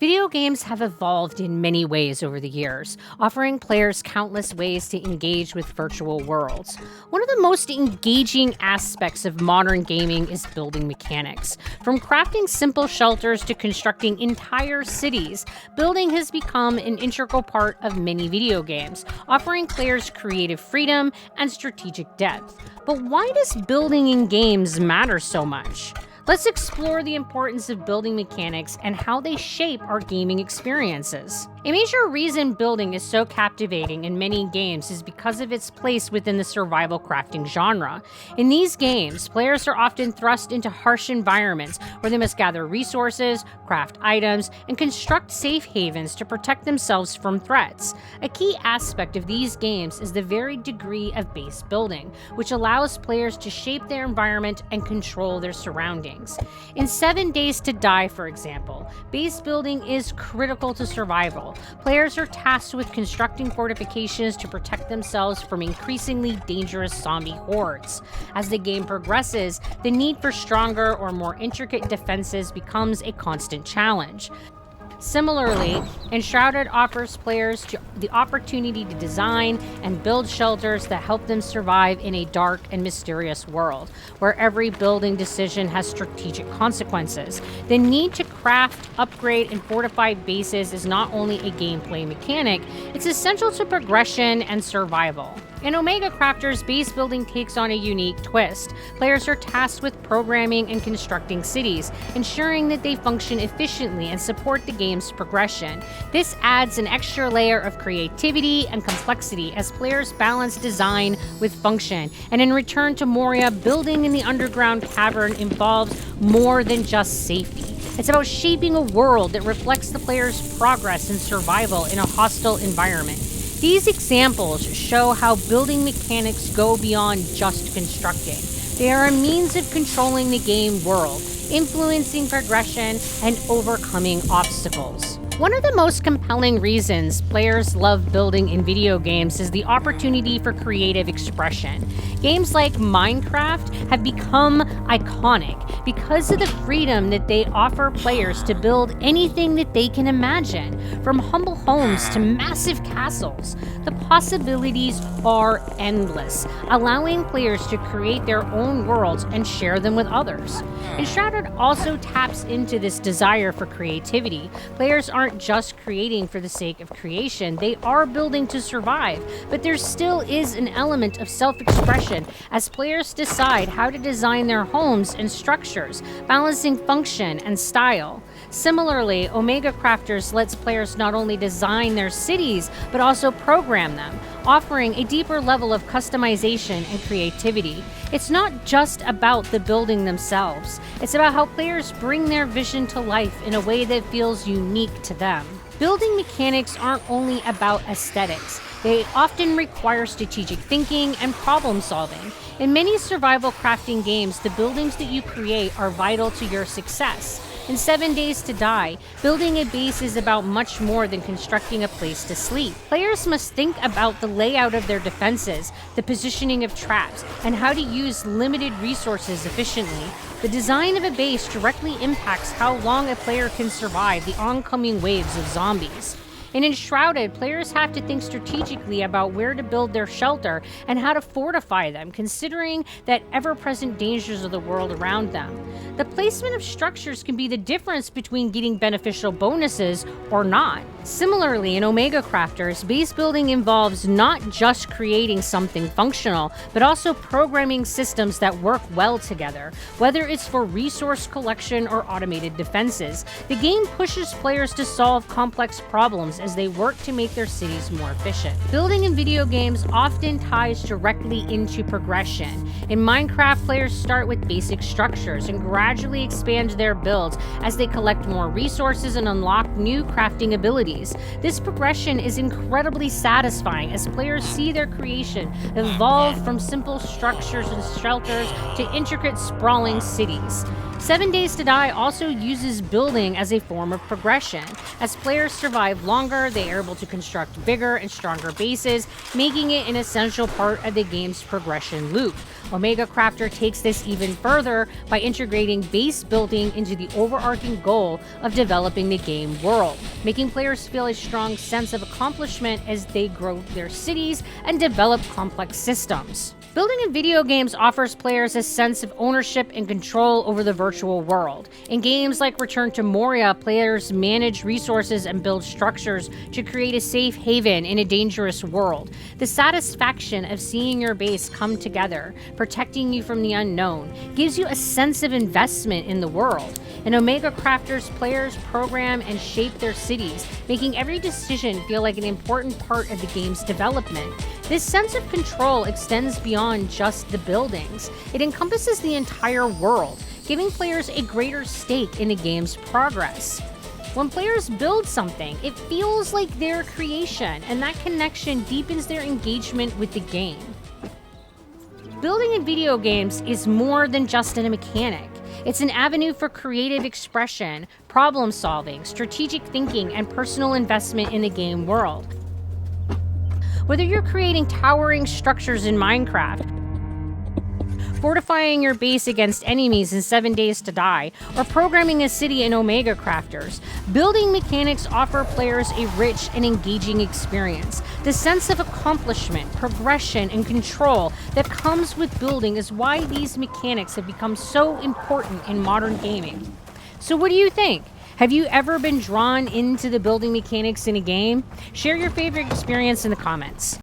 Video games have evolved in many ways over the years, offering players countless ways to engage with virtual worlds. One of the most engaging aspects of modern gaming is building mechanics. From crafting simple shelters to constructing entire cities, building has become an integral part of many video games, offering players creative freedom and strategic depth. But why does building in games matter so much? Let's explore the importance of building mechanics and how they shape our gaming experiences. A major reason building is so captivating in many games is because of its place within the survival crafting genre. In these games, players are often thrust into harsh environments where they must gather resources, craft items, and construct safe havens to protect themselves from threats. A key aspect of these games is the varied degree of base building, which allows players to shape their environment and control their surroundings. In 7 Days to Die, for example, base building is critical to survival. Players are tasked with constructing fortifications to protect themselves from increasingly dangerous zombie hordes. As the game progresses, the need for stronger or more intricate defenses becomes a constant challenge. Similarly, Enshrouded offers players the opportunity to design and build shelters that help them survive in a dark and mysterious world, where every building decision has strategic consequences. The need to craft, upgrade, and fortify bases is not only a gameplay mechanic, it's essential to progression and survival. In Omega Crafters, base building takes on a unique twist. Players are tasked with programming and constructing cities, ensuring that they function efficiently and support the game's progression. This adds an extra layer of creativity and complexity as players balance design with function. And in Return to Moria, building in the underground cavern involves more than just safety. It's about shaping a world that reflects the player's progress and survival in a hostile environment. These examples show how building mechanics go beyond just constructing. They are a means of controlling the game world, influencing progression, and overcoming obstacles. One of the most compelling reasons players love building in video games is the opportunity for creative expression. Games like Minecraft have become iconic because of the freedom that they offer players to build anything that they can imagine, from humble homes to massive castles. The possibilities are endless, allowing players to create their own worlds and share them with others. Enshrouded also taps into this desire for creativity. Players aren't just creating for the sake of creation, they are building to survive, but there still is an element of self-expression as players decide how to design their homes and structures, balancing function and style. Similarly, Omega Crafters lets players not only design their cities, but also program them, offering a deeper level of customization and creativity. It's not just about the building themselves, it's about how players bring their vision to life in a way that feels unique to them. Building mechanics aren't only about aesthetics. They often require strategic thinking and problem solving. In many survival crafting games, the buildings that you create are vital to your success. In 7 Days to Die, building a base is about much more than constructing a place to sleep. Players must think about the layout of their defenses, the positioning of traps, and how to use limited resources efficiently. The design of a base directly impacts how long a player can survive the oncoming waves of zombies. In Enshrouded, players have to think strategically about where to build their shelter and how to fortify them, considering that ever-present dangers of the world around them. The placement of structures can be the difference between getting beneficial bonuses or not. Similarly, in Omega Crafters, base building involves not just creating something functional, but also programming systems that work well together, whether it's for resource collection or automated defenses. The game pushes players to solve complex problems as they work to make their cities more efficient. Building in video games often ties directly into progression. In Minecraft, players start with basic structures and gradually expand their builds as they collect more resources and unlock new crafting abilities. This progression is incredibly satisfying as players see their creation evolve from simple structures and shelters to intricate, sprawling cities. 7 Days to Die also uses building as a form of progression. As players survive longer, they are able to construct bigger and stronger bases, making it an essential part of the game's progression loop. Omega Crafter takes this even further by integrating base building into the overarching goal of developing the game world, making players feel a strong sense of accomplishment as they grow their cities and develop complex systems. Building in video games offers players a sense of ownership and control over the virtual world. In games like Return to Moria, players manage resources and build structures to create a safe haven in a dangerous world. The satisfaction of seeing your base come together, protecting you from the unknown, gives you a sense of investment in the world. In Omega Crafters, players program and shape their cities, making every decision feel like an important part of the game's development. This sense of control extends beyond just the buildings. It encompasses the entire world, giving players a greater stake in the game's progress. When players build something, it feels like their creation, and that connection deepens their engagement with the game. Building in video games is more than just a mechanic. It's an avenue for creative expression, problem solving, strategic thinking, and personal investment in the game world. Whether you're creating towering structures in Minecraft, fortifying your base against enemies in 7 Days to Die, or programming a city in Omega Crafters, building mechanics offer players a rich and engaging experience. The sense of accomplishment, progression, and control that comes with building is why these mechanics have become so important in modern gaming. So what do you think? Have you ever been drawn into the building mechanics in a game? Share your favorite experience in the comments.